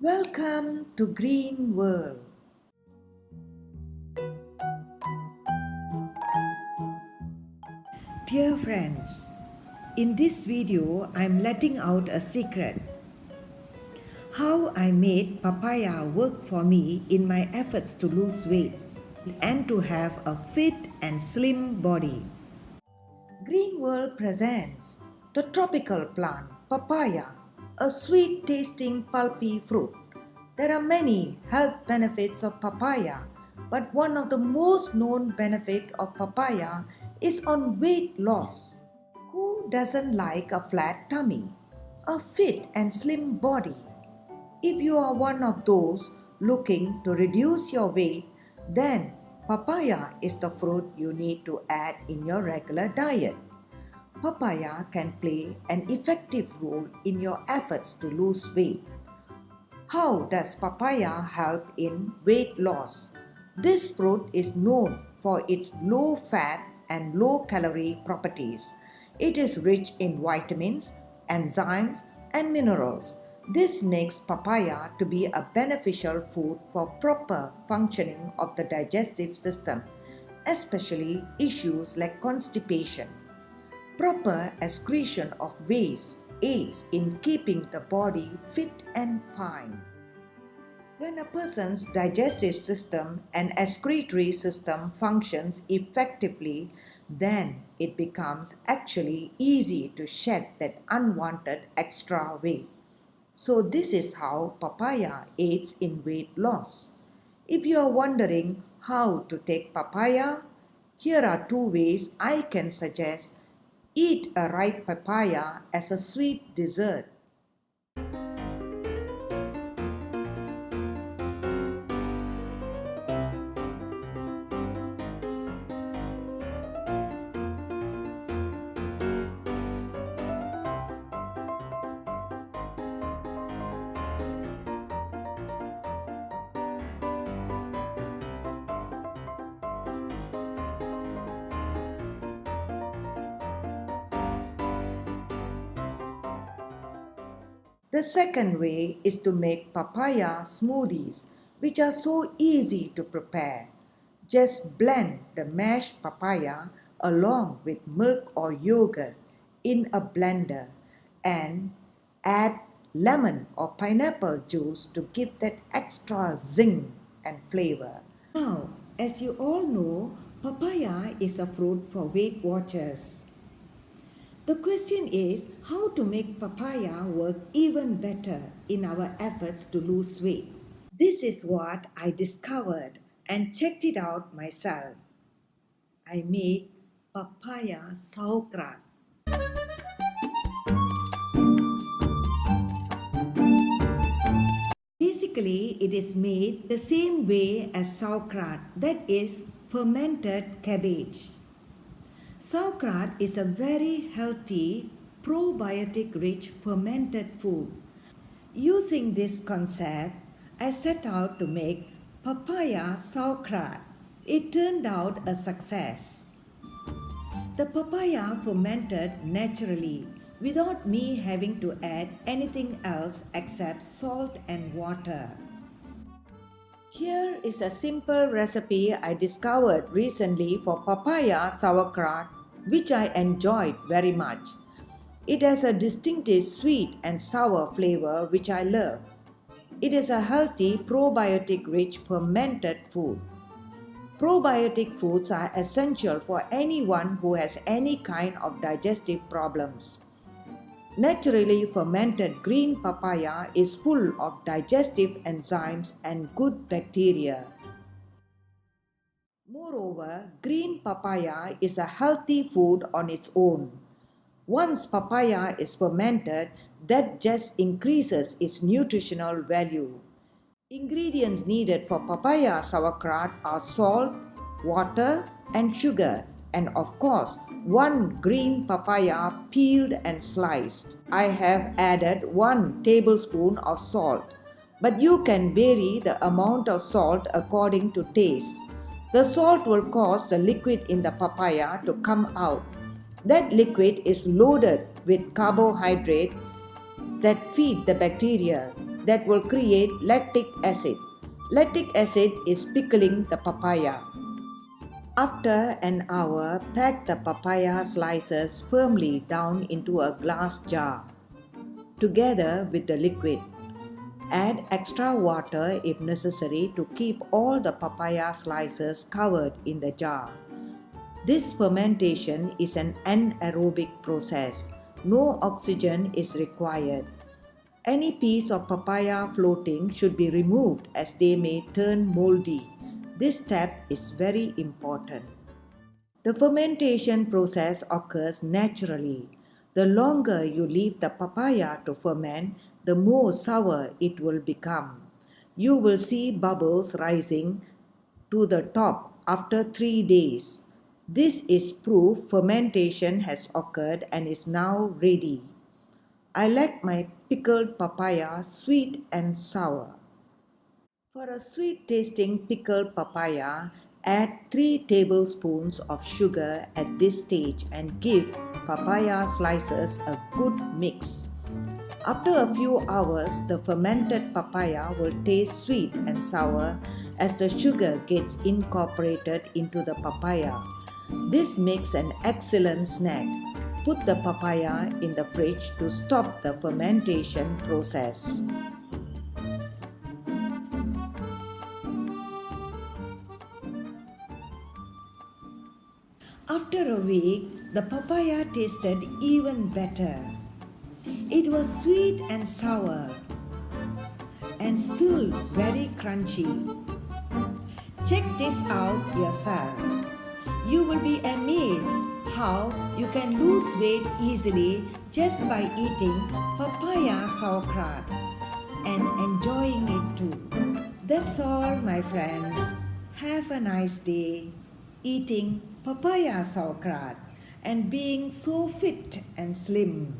Welcome to Green World. Dear friends, in this video I'm letting out a secret. How I made papaya work for me in my efforts to lose weight and to have a fit and slim body. Green World presents the tropical plant papaya, a sweet tasting pulpy fruit. There are many health benefits of papaya, but one of the most known benefits of papaya is on weight loss. Who doesn't like a flat tummy, a fit and slim body? If you are one of those looking to reduce your weight, then papaya is the fruit you need to add in your regular diet. Papaya can play an effective role in your efforts to lose weight. How does papaya help in weight loss? This fruit is known for its low fat and low calorie properties. It is rich in vitamins, enzymes, and minerals. This makes papaya to be a beneficial food for proper functioning of the digestive system, especially issues like constipation. Proper excretion of waste aids in keeping the body fit and fine. When a person's digestive system and excretory system functions effectively, then it becomes actually easy to shed that unwanted extra weight. So this is how papaya aids in weight loss. If you are wondering how to take papaya, here are two ways I can suggest. Eat a ripe papaya as a sweet dessert. The second way is to make papaya smoothies, which are so easy to prepare. Just blend the mashed papaya along with milk or yogurt in a blender and add lemon or pineapple juice to give that extra zing and flavor. Now, as you all know, papaya is a fruit for Weight Watchers. The question is how to make papaya work even better in our efforts to lose weight. This is what I discovered and checked it out myself. I made papaya sauerkraut. Basically, it is made the same way as sauerkraut, that is fermented cabbage. Sauerkraut is a very healthy, probiotic-rich fermented food. Using this concept, I set out to make papaya sauerkraut. It turned out a success. The papaya fermented naturally without me having to add anything else except salt and water. Here is a simple recipe I discovered recently for papaya sauerkraut, which I enjoyed very much. It has a distinctive sweet and sour flavor which I love. It is a healthy, probiotic-rich fermented food. Probiotic foods are essential for anyone who has any kind of digestive problems. Naturally fermented green papaya is full of digestive enzymes and good bacteria. Moreover, green papaya is a healthy food on its own. Once papaya is fermented, that just increases its nutritional value. Ingredients needed for papaya sauerkraut are salt, water, and sugar, and of course, one green papaya peeled and sliced. I have added 1 tablespoon of salt, but you can vary the amount of salt according to taste. The salt will cause the liquid in the papaya to come out. That liquid is loaded with carbohydrate that feed the bacteria that will create lactic acid. Lactic acid is pickling the papaya. After an hour, pack the papaya slices firmly down into a glass jar, together with the liquid. Add extra water if necessary to keep all the papaya slices covered in the jar. This fermentation is an anaerobic process. No oxygen is required. Any piece of papaya floating should be removed as they may turn moldy. This step is very important. The fermentation process occurs naturally. The longer you leave the papaya to ferment, the more sour it will become. You will see bubbles rising to the top after 3 days. This is proof fermentation has occurred and is now ready. I like my pickled papaya sweet and sour. For a sweet tasting pickled papaya, add 3 tablespoons of sugar at this stage and give papaya slices a good mix. After a few hours, the fermented papaya will taste sweet and sour as the sugar gets incorporated into the papaya. This makes an excellent snack. Put the papaya in the fridge to stop the fermentation process. After a week, the papaya tasted even better. It was sweet and sour and still very crunchy. Check this out yourself. You will be amazed how you can lose weight easily just by eating papaya sauerkraut and enjoying it too. That's all, my friends. Have a nice day eating papaya sauerkraut and being so fit and slim.